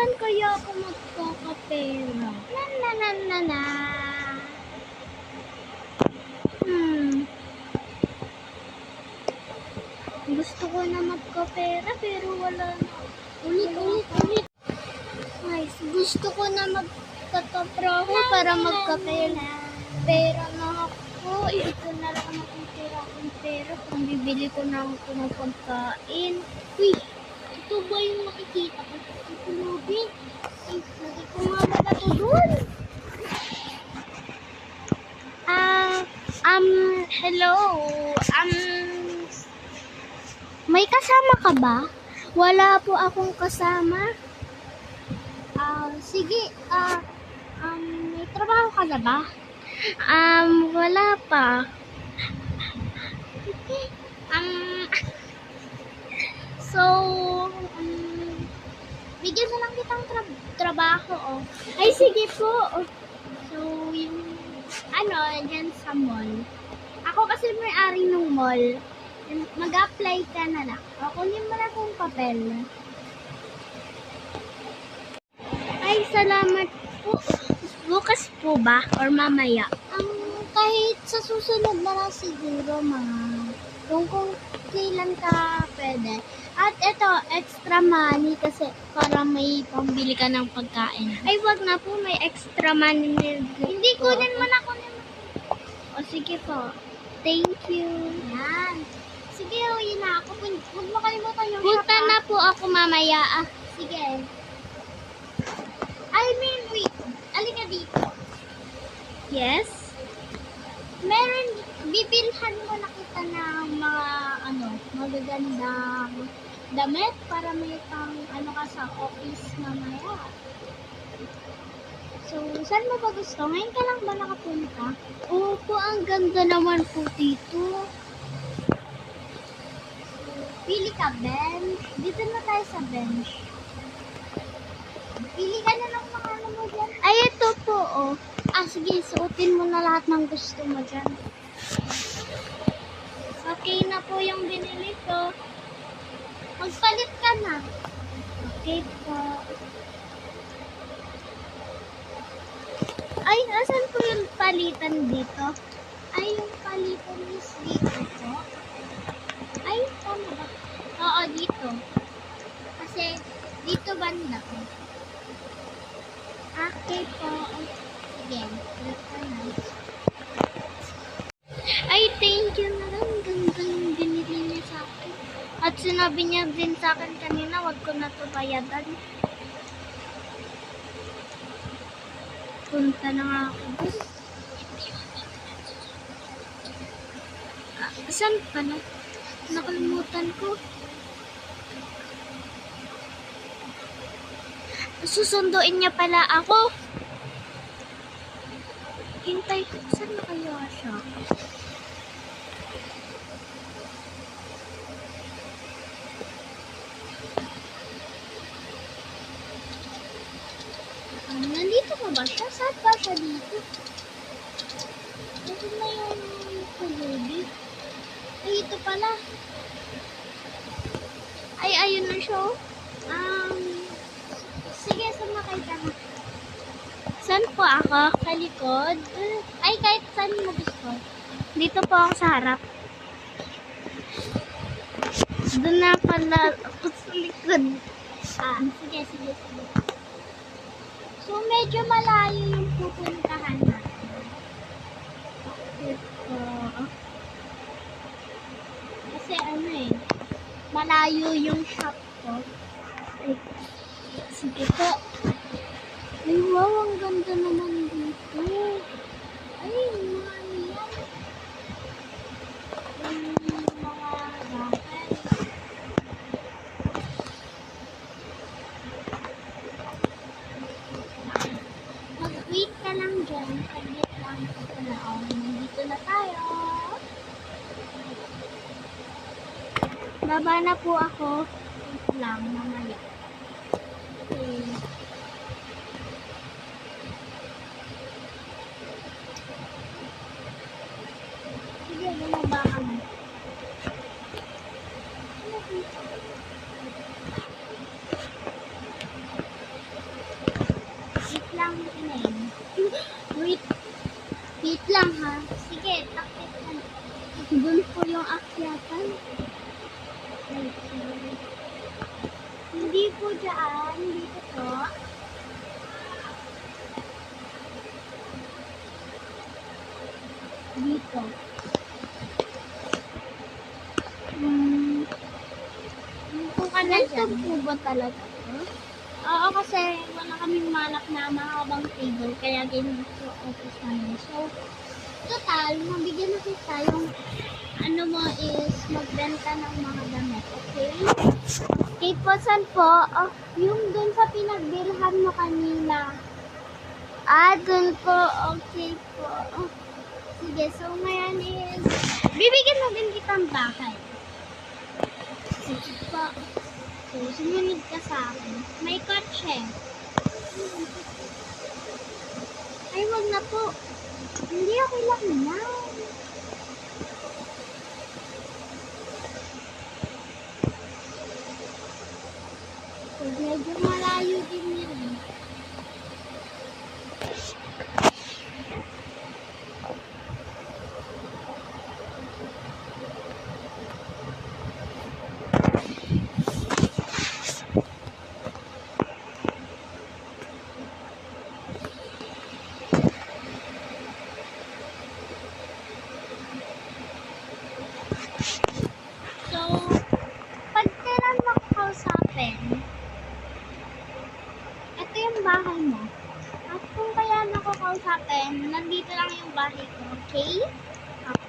Kailan kaya ako magkakapera? Na. Gusto ko na magkapera pero wala na. Ulit. Guys, gusto ko na magtatrabaho para magkapera. Pero na ako, ito na lang nakitira akong pera kung bibili ko na ako ng pagkain. Uy, ito ba yung nakikita ko? Ito lubi. Ay, lagi ko nga wala to dun. Hello. May kasama ka ba? Wala po akong kasama. Sige, may trabaho ka na ba? Wala pa. Bigyan na lang kitang trabaho, oh. Ay, sige po. So, yung, dyan sa mall. Ako kasi may-ari ng mall. Mag-apply ka na lang. Kunin mo na kong papel. Ay, salamat po. Bukas po ba? Or mamaya? Kahit sa susunod na lang siguro, kung kailan ka pwede. At ito, extra money kasi para may pambili ka ng pagkain. Ay, wag na po. May extra money. Hindi, kunin mo na. O, sige po. Thank you. Yan. Sige, uwi na ako. Huwag mo kalimutan yung punta na po ako mamaya. Sige. Wait. Alika dito. Yes? Bibilhan mo na kita ng mga, magagandang damit para may pang, ka sa office mamaya. So, saan mo ba gusto? Ngayon ka lang ba nakapunta? Opo, ang ganda naman po dito. Pili ka, bench. Dito na tayo sa bench. Pili ka na ng mga mo dyan. Ay, ito po, oh. Sige, suotin mo na lahat ng gusto mo dyan. Okay na po yung binili ko. Magpalit ka na. Okay po. Ay, asan po yung palitan dito? Ay, yung palitan is dito po. Ay, tama ba? Oo, dito. Kasi, dito banda ko. Okay po. Again, ay, thank you na lang. Gandang binili niya sa akin. At sinabi niya din sa akin kanina, wag ko na ito bayadan. Punta na nga ako. Saan pa na? Nakalimutan ko. Susunduin niya pala ako. Hintay ko. Saan na kaya siya? Nandito pa ba siya? Saan ba siya dito? Ito na yung kulubi. Ay, ito pala. Ay, ayun na siya. Sige, sumakay ka na. Saan po ako? Kalikod? Ay, kahit saan mo gusto. Dito po ako sa harap. Doon na pala ako sa likod. Sige. So, medyo malayo yung pupuntahan natin. Ito. Kasi malayo yung shop ko. Ay, sige po. Ay, wow, ang ganda naman dito. Ay, mga yan. Yung mga bahay. Mag-wait ka lang dyan. Saglit lang. Nandito na tayo. Baba na po ako. Wait lang, mamaya. Okay. Sige, bumaba kami. lang ha. Sige, takip na. Doon po yung akyatan. Hindi po dyan. Dito po. Dito. Kung kanan po ba talaga? Oo, kasi wala kaming malak na mahabang table, kaya ganyan sa office namin. So, total, mabigyan na kita yung ano mo is magbenta ng mga damit, okay? Okay po, saan po? Oh, yung dun sa pinagbilhan mo kanina. Dun po. Okay po. Oh, sige, so ngayon is bibigyan na din kitang bahay. Sige po. So, sumunod ka sa akin. May kotse. Ay, wag na po. Hindi, okay lang na. So, medyo malayo din yun. So, pag kailan mo kakausapin, ito yung bahay mo. At kung kaya ako kausapin, nandito lang yung bahay ko, okay?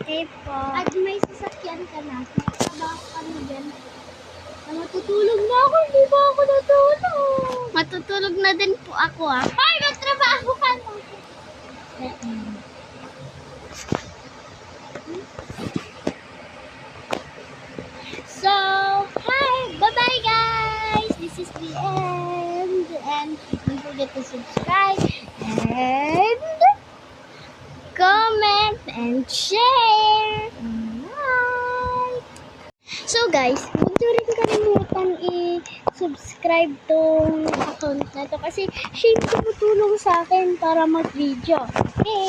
Okay po. At may sasakyan ka na. Trabaho ka na dyan. Matutulog na ako, hindi ba ako natulog? Matutulog na din po ako Ay, magtrabaho ka na. So, hi! Bye-bye guys! This is the end. And don't forget to subscribe and comment and share. Bye! So guys, huwag nyo rin kalimutan i-subscribe tong account na to kasi siya yung tumutulong sa akin para mag-video. Okay?